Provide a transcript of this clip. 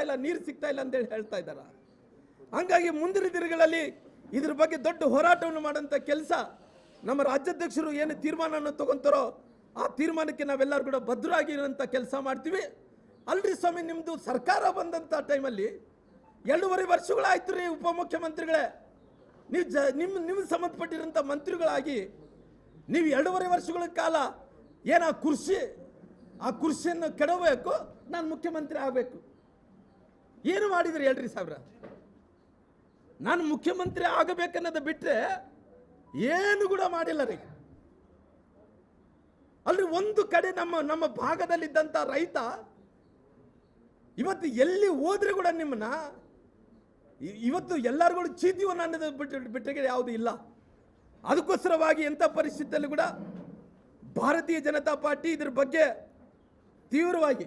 ಇಲ್ಲ, ನೀರು ಸಿಗ್ತಾ ಇಲ್ಲ ಅಂತೇಳಿ ಹೇಳ್ತಾ ಇದ್ದಾರೆ. ಹಂಗಾಗಿ ಮುಂದಿನ ದಿನಗಳಲ್ಲಿ ಇದ್ರ ಬಗ್ಗೆ ದೊಡ್ಡ ಹೋರಾಟವನ್ನು ಮಾಡೋಂಥ ಕೆಲಸ ನಮ್ಮ ರಾಜ್ಯಾಧ್ಯಕ್ಷರು ಏನು ತೀರ್ಮಾನವನ್ನು ತಗೊಂತಾರೋ ಆ ತೀರ್ಮಾನಕ್ಕೆ ನಾವೆಲ್ಲರೂ ಕೂಡ ಭದ್ರಾಗಿರೋಂಥ ಕೆಲಸ ಮಾಡ್ತೀವಿ. ಅಲ್ರಿ ಸ್ವಾಮಿ, ನಿಮ್ಮದು ಸರ್ಕಾರ ಬಂದಂಥ ಟೈಮಲ್ಲಿ 2.5 ವರ್ಷಗಳಾಯ್ತು ರೀ ಉಪಮುಖ್ಯಮಂತ್ರಿಗಳೇ. ನೀವು ನಿಮ್ಗೆ ಸಂಬಂಧಪಟ್ಟಿರೋಂಥ ಮಂತ್ರಿಗಳಾಗಿ ನೀವು 2.5 ವರ್ಷಗಳ ಕಾಲ ಏನು ಆ ಕುರ್ಚಿಯನ್ನು ಕೆಡಬೇಕು, ನಾನು ಮುಖ್ಯಮಂತ್ರಿ ಆಗಬೇಕು. ಏನು ಮಾಡಿದ್ರಿ ಹೇಳ್ರಿ ಸಾಹೇಬ್ರ? ನಾನು ಮುಖ್ಯಮಂತ್ರಿ ಆಗಬೇಕನ್ನೋದು ಬಿಟ್ಟರೆ ಏನು ಕೂಡ ಮಾಡಿಲ್ಲ ರೀ. ಅಲ್ರಿ ಒಂದು ಕಡೆ ನಮ್ಮ ಭಾಗದಲ್ಲಿದ್ದಂಥ ರೈತ ಇವತ್ತು ಎಲ್ಲಿ ಹೋದ್ರೆ ಕೂಡ ನಿಮ್ಮನ್ನ ಇವತ್ತು ಎಲ್ಲರಿಗೂ ಚೀತಿವನ್ನು ಅನ್ನೋದು ಬಿಟ್ಟರೆ ಯಾವುದು ಇಲ್ಲ. ಅದಕ್ಕೋಸ್ಕರವಾಗಿ ಎಂಥ ಪರಿಸ್ಥಿತಿಯಲ್ಲಿ ಕೂಡ ಭಾರತೀಯ ಜನತಾ ಪಾರ್ಟಿ ಇದ್ರ ಬಗ್ಗೆ ತೀವ್ರವಾಗಿ